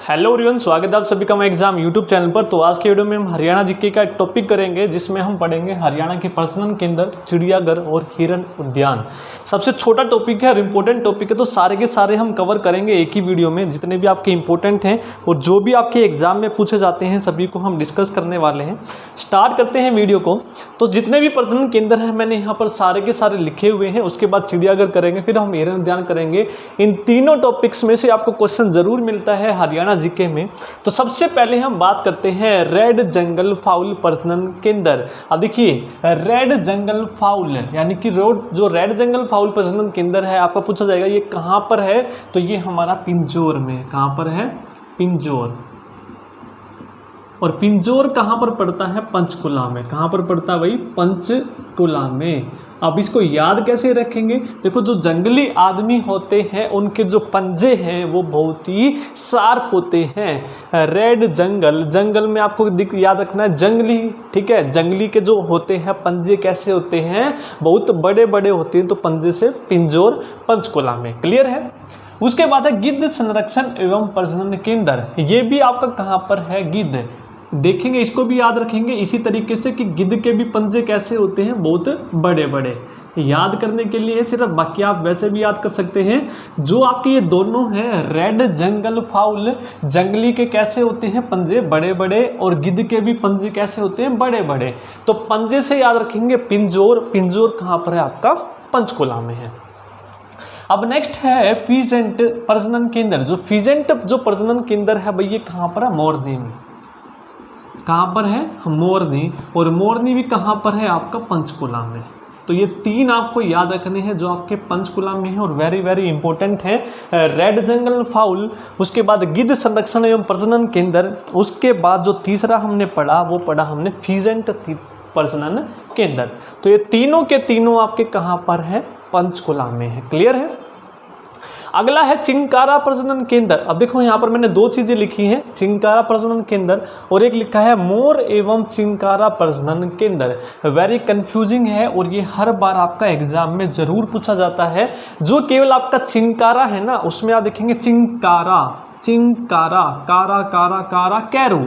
Hello everyone, स्वागत है आप सभी का मैं एग्जाम यूट्यूब चैनल पर। तो आज के वीडियो में हम हरियाणा जीके का एक टॉपिक करेंगे जिसमें हम पढ़ेंगे हरियाणा के प्रजनन केंद्र, चिड़ियाघर और हिरण उद्यान। सबसे छोटा टॉपिक है और इम्पोर्टेंट टॉपिक है, तो सारे के सारे हम कवर करेंगे एक ही वीडियो में। जितने भी आपके इंपॉर्टेंट हैं और जो भी आपके एग्जाम में पूछे जाते हैं सभी को हम डिस्कस करने वाले हैं। स्टार्ट करते हैं वीडियो को। तो जितने भी प्रजनन केंद्र हैं मैंने यहाँ पर सारे के सारे लिखे हुए हैं। उसके बाद चिड़ियाघर करेंगे, फिर हम हिरण उद्यान करेंगे। इन तीनों टॉपिक्स में से आपको क्वेश्चन जरूर मिलता है हरियाणा जीके में। तो सबसे पहले हम बात करते हैं रेड जंगल फाउल प्रजनन केंद्र। अब देखिए, रेड जंगल फाउल यानी कि जो रेड जंगल फाउल प्रजनन केंद्र है, आपका पूछा जाएगा ये कहां पर है। तो ये हमारा पिंजौर में। कहां पर है? पिंजौर। और पिंजौर कहां पर पड़ता है? पंचकुला में। कहां पर पड़ता है भाई? पंचकुला में। अब इसको याद कैसे रखेंगे? देखो, जो जंगली आदमी होते हैं उनके जो पंजे हैं वो बहुत ही शार्प होते हैं। रेड जंगल में आपको याद रखना है जंगली, ठीक है। जंगली के जो होते हैं पंजे कैसे होते हैं? बहुत बड़े बड़े होते हैं। तो पंजे से पिंजौर, पंचकुला में। क्लियर है? उसके बाद है गिद्ध संरक्षण एवं प्रजनन केंद्र। ये भी आपका कहाँ पर है? गिद्ध। देखेंगे, इसको भी याद रखेंगे इसी तरीके से कि गिद्ध के भी पंजे कैसे होते हैं? बहुत बड़े बड़े। याद करने के लिए सिर्फ, बाकी आप वैसे भी याद कर सकते हैं। जो आपके ये दोनों हैं, रेड जंगल फाउल, जंगली के कैसे होते हैं पंजे? बड़े बड़े। और गिद्ध के भी पंजे कैसे होते हैं? बड़े बड़े। तो पंजे से याद रखेंगे पिंजौर। पिंजौर कहाँ पर है? आपका पंचकुला में है। अब नेक्स्ट है फीजेंट प्रजनन केंद्र। जो फीजेंट जो प्रजनन केंद्र है भाई, ये कहाँ पर है? मोरनी में। कहाँ पर है? मोरनी। और मोरनी भी कहाँ पर है? आपका पंचकुला में। तो ये तीन आपको याद रखने हैं जो आपके पंचकुला में है और वेरी वेरी इंपॉर्टेंट है। रेड जंगल फाउल, उसके बाद गिद्ध संरक्षण एवं प्रजनन केंद्र, उसके बाद जो तीसरा हमने पढ़ा वो पढ़ा हमने फीजेंट प्रजनन केंद्र। तो ये तीनों के तीनों आपके कहाँ पर है? पंचकुला में है। क्लियर है? अगला है चिंकारा प्रजनन केंद्र। अब देखो, यहाँ पर मैंने दो चीजें लिखी हैं, चिंकारा प्रजनन केंद्र और एक लिखा है मोर एवं चिंकारा प्रजनन केंद्र। वेरी कंफ्यूजिंग है और ये हर बार आपका एग्जाम में जरूर पूछा जाता है। जो केवल आपका चिंकारा है ना, उसमें आप देखेंगे चिंकारा, चिंकारा, कारा कारा कारा, कैरू,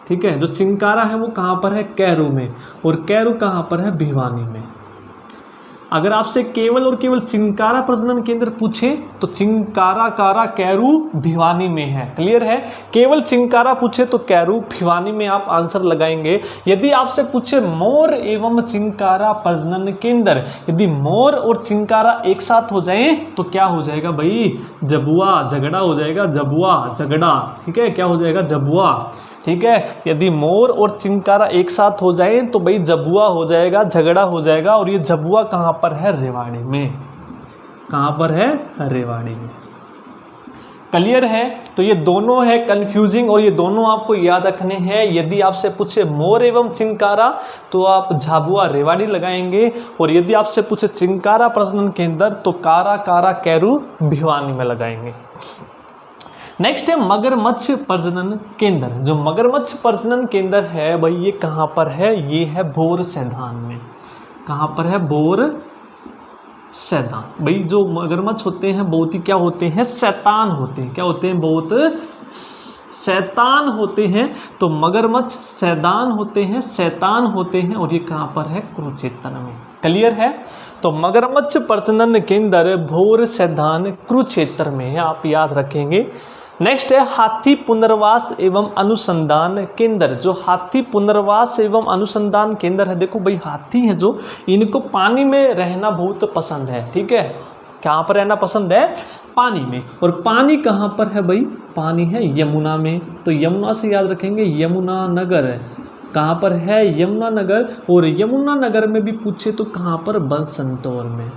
ठीक है। जो चिंकारा है वो कहाँ पर है? कैरू में। और कैरू कहाँ पर है? भिवानी में। अगर आपसे केवल और केवल चिंकारा प्रजनन केंद्र पूछे तो चिंकारा कारा कैरू भिवानी में है। क्लियर है? केवल चिंकारा पूछे तो कैरू भिवानी में आप आंसर लगाएंगे। यदि आपसे पूछे मोर एवं चिंकारा प्रजनन केंद्र, यदि मोर और चिंकारा एक साथ हो जाए तो क्या हो जाएगा भाई? जबुआ, झगड़ा हो जाएगा। जबुआ, झगड़ा, ठीक है। क्या हो जाएगा? जबुआ, ठीक है। यदि मोर और चिंकारा एक साथ हो जाए तो भाई जबुआ हो जाएगा, झगड़ा हो जाएगा। और ये जबुआ कहाँ पर है? रेवाड़ी में। कहाँ पर है? रेवाड़ी में। क्लियर है? तो ये दोनों है कंफ्यूजिंग और ये दोनों आपको याद रखने हैं। यदि आपसे पूछे मोर एवं चिंकारा तो आप झाबुआ रेवाड़ी लगाएंगे। और यदि आपसे पूछे चिंकारा प्रजनन केंद्र तो कारा कारा कैरू भिवानी में लगाएंगे। नेक्स्ट है मगरमच्छ प्रजनन केंद्र। जो मगरमच्छ प्रजनन केंद्र है भाई, ये कहाँ पर है? ये है भोर सैदान में। कहाँ पर है? भोर सैदान। भाई जो मगरमच्छ होते हैं बहुत ही क्या होते हैं? शैतान होते हैं। क्या होते हैं? बहुत शैतान होते हैं। तो मगरमच्छ सैदान होते हैं, शैतान होते हैं। और ये कहाँ पर है? कुरुक्षेत्र में। क्लियर है? तो मगरमच्छ प्रजनन केंद्र भोर सैदान कुरुक्षेत्र में है, आप याद रखेंगे। नेक्स्ट है हाथी पुनर्वास एवं अनुसंधान केंद्र। जो हाथी पुनर्वास एवं अनुसंधान केंद्र है, देखो भाई हाथी है जो, इनको पानी में रहना बहुत पसंद है, ठीक है। कहाँ पर रहना पसंद है? पानी में। और पानी कहाँ पर है भाई? पानी है यमुना में। तो यमुना से याद रखेंगे यमुना नगर। कहाँ पर है? यमुना नगर। और यमुना नगर में भी पूछे तो कहाँ पर? बनसंतौर में।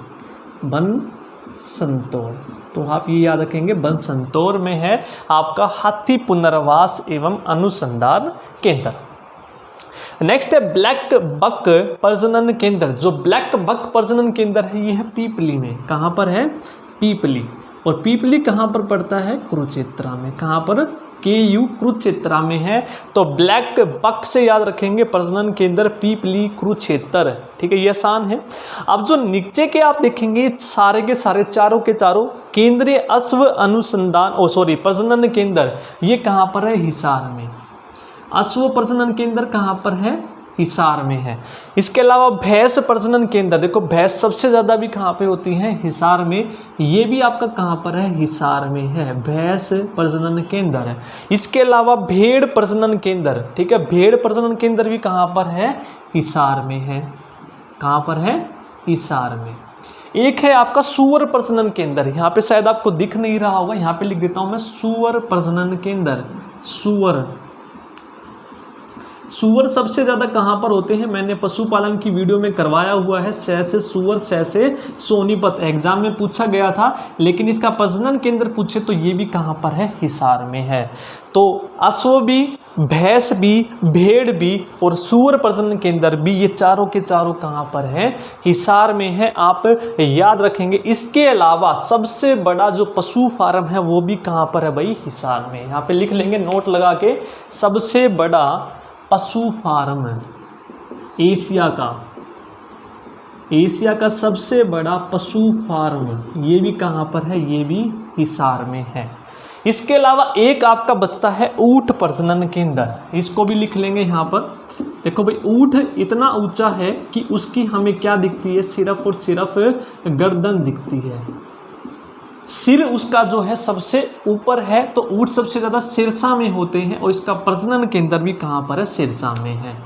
बनसंतौर। तो आप ये याद रखेंगे बनसंतौर में है आपका हाथी पुनर्वास एवं अनुसंधान केंद्र। नेक्स्ट है ब्लैक बक प्रजनन केंद्र। जो ब्लैक बक प्रजनन केंद्र है ये है पीपली में। कहाँ पर है? पीपली। और पीपली कहाँ पर पड़ता है? कुरुक्षेत्र में। कहाँ पर? KU कुरुक्षेत्र में है। तो ब्लैक बक से याद रखेंगे प्रजनन केंद्र पीपली कुरुक्षेत्र। ठीक है, ये आसान है। अब जो नीचे के आप देखेंगे सारे के सारे चारों के चारों केंद्रीय अश्व अनुसंधान प्रजनन केंद्र, ये कहाँ पर है? हिसार में। अश्व प्रजनन केंद्र कहाँ पर है? हिसार में है। इसके अलावा भैंस प्रजनन केंद्र, देखो भैंस सबसे ज़्यादा भी कहाँ पे होती है? हिसार में। ये भी आपका कहाँ पर है? हिसार में है। भैंस प्रजनन केंद्र है। इसके अलावा भेड़ प्रजनन केंद्र, ठीक है, भेड़ प्रजनन केंद्र भी कहाँ पर है? हिसार में है। कहाँ पर है? हिसार में। एक है आपका सूअर प्रजनन केंद्र, यहाँ पे शायद आपको दिख नहीं रहा होगा, यहाँ पे लिख देता हूँ मैं, सूअर प्रजनन केंद्र। सूअर सबसे ज़्यादा कहाँ पर होते हैं? मैंने पशुपालन की वीडियो में करवाया हुआ है। से सूअर, से सोनीपत एग्जाम में पूछा गया था, लेकिन इसका प्रजनन केंद्र पूछे तो ये भी कहाँ पर है? हिसार में है। तो अश्व भी, भैंस भी, भेड़ भी और सूअर प्रजनन केंद्र भी, ये चारों के चारों कहाँ पर है? हिसार में है। आप याद रखेंगे। इसके अलावा सबसे बड़ा जो पशु फार्म है वो भी कहाँ पर है भाई? हिसार में। यहाँ पे लिख लेंगे नोट लगा के, सबसे बड़ा पशु फार्म एशिया का सबसे बड़ा पशु फार्म, ये भी कहाँ पर है? ये भी हिसार में है। इसके अलावा एक आपका बचता है ऊंट प्रजनन केंद्र, इसको भी लिख लेंगे यहाँ पर। देखो भाई, ऊंट इतना ऊंचा है कि उसकी हमें क्या दिखती है? सिर्फ और सिर्फ गर्दन दिखती है। सिर उसका जो है सबसे ऊपर है, तो ऊंट सबसे ज़्यादा सिरसा में होते हैं और इसका प्रजनन केंद्र भी कहाँ पर है? सिरसा में है।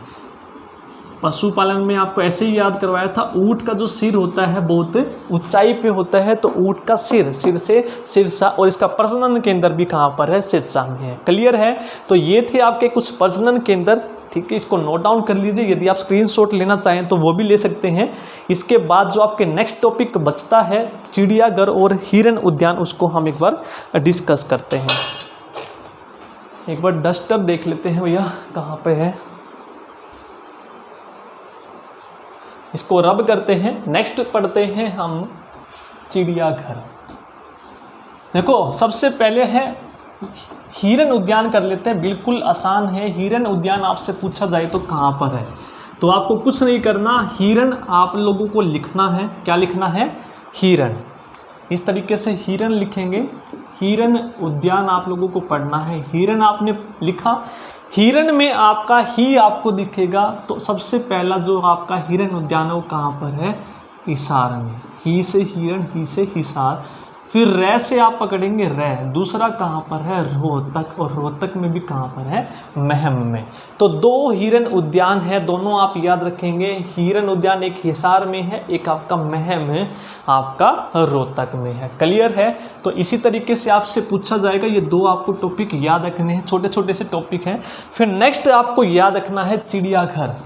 पशुपालन में आपको ऐसे ही याद करवाया था, ऊंट का जो सिर होता है बहुत ऊंचाई पे होता है, तो ऊंट का सिर से सिरसा, और इसका प्रजनन केंद्र भी कहाँ पर है? सिरसा में है। क्लियर है? तो ये थे आपके कुछ प्रजनन केंद्र। ठीक है, इसको नोट डाउन कर लीजिए। यदि आप स्क्रीनशॉट लेना चाहें तो वो भी ले सकते हैं। इसके बाद जो आपके नेक्स्ट टॉपिक बचता है चिड़ियाघर और हिरन उद्यान, उसको हम एक बार डिस्कस करते हैं। एक बार डस्टर देख लेते हैं भैया कहाँ पे है, इसको रब करते हैं। नेक्स्ट पढ़ते हैं हम चिड़ियाघर। देखो सबसे पहले है हिरन उद्यान कर लेते हैं, बिल्कुल आसान है। हिरन उद्यान आपसे पूछा जाए तो कहाँ पर है? तो आपको कुछ नहीं करना, हिरन आप लोगों को लिखना है। क्या लिखना है? हिरन। इस तरीके से हिरन लिखेंगे। हिरन उद्यान आप लोगों को पढ़ना है। हिरन आपने लिखा, हिरन में आपका ही आपको दिखेगा, तो सबसे पहला जो आपका हिरन उद्यान है वो कहाँ पर है? हिसार में। ही से हिरन, ही से हिसार। फिर रै से आप पकड़ेंगे रै, दूसरा कहाँ पर है? रोहतक, और रोहतक में भी कहाँ पर है? महम में। तो दो हिरन उद्यान है, दोनों आप याद रखेंगे। हिरन उद्यान एक हिसार में है, एक आपका महम है, आपका रोहतक में है। क्लियर है? तो इसी तरीके से आपसे पूछा जाएगा। ये दो आपको टॉपिक याद रखने हैं, छोटे छोटे से टॉपिक हैं। फिर नेक्स्ट आपको याद रखना है चिड़ियाघर।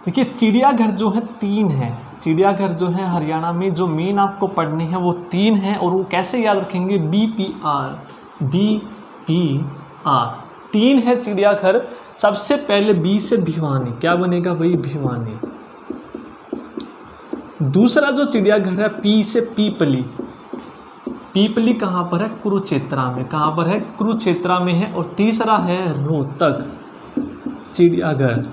देखिए चिड़ियाघर जो है 3 है। चिड़ियाघर जो है हरियाणा में जो मेन आपको पढ़ने हैं वो 3 हैं, और वो कैसे याद रखेंगे? BPR 3 है चिड़ियाघर। सबसे पहले बी से भिवानी, क्या बनेगा भाई? भिवानी। दूसरा जो चिड़ियाघर है पी से पीपली। पीपली कहाँ पर है? कुरुक्षेत्र में। कहाँ पर है? कुरुक्षेत्र में है। और तीसरा है रोहतक चिड़ियाघर।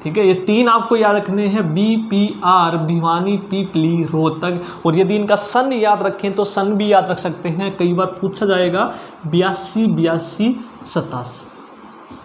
ठीक है, ये 3 आपको याद रखने हैं, BPR भिवानी, पीपली, रोहतक। और यदि इनका सन याद रखें तो सन भी याद रख सकते हैं, कई बार पूछा जाएगा। 82, 82, 87।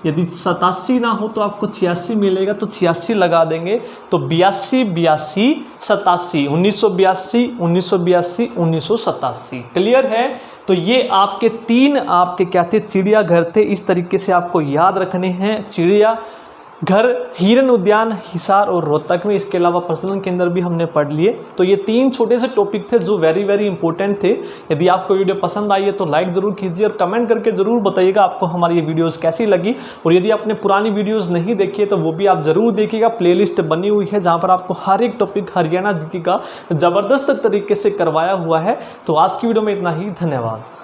यदि 87 ना हो तो आपको 86 मिलेगा, तो 86 लगा देंगे। तो 82, 82, 87, 1982, 1982, 1987। क्लियर है? तो ये आपके 3 आपके क्या थे? चिड़ियाघर थे। इस तरीके से आपको याद रखने हैं। चिड़ियाघर, हिरन उद्यान हिसार और रोहतक में। इसके अलावा प्रजनन केंद्र भी हमने पढ़ लिए। तो ये 3 छोटे से टॉपिक थे जो वेरी वेरी इंपॉर्टेंट थे। यदि आपको वीडियो पसंद आई है तो लाइक ज़रूर कीजिए और कमेंट करके ज़रूर बताइएगा आपको हमारी ये वीडियोस कैसी लगी। और यदि आपने पुरानी वीडियोस नहीं देखी है तो वो भी आप ज़रूर देखिएगा। प्लेलिस्ट बनी हुई है जहाँ पर आपको हर एक टॉपिक हरियाणा जीके का ज़बरदस्त तरीके से करवाया हुआ है। तो आज की वीडियो में इतना ही। धन्यवाद।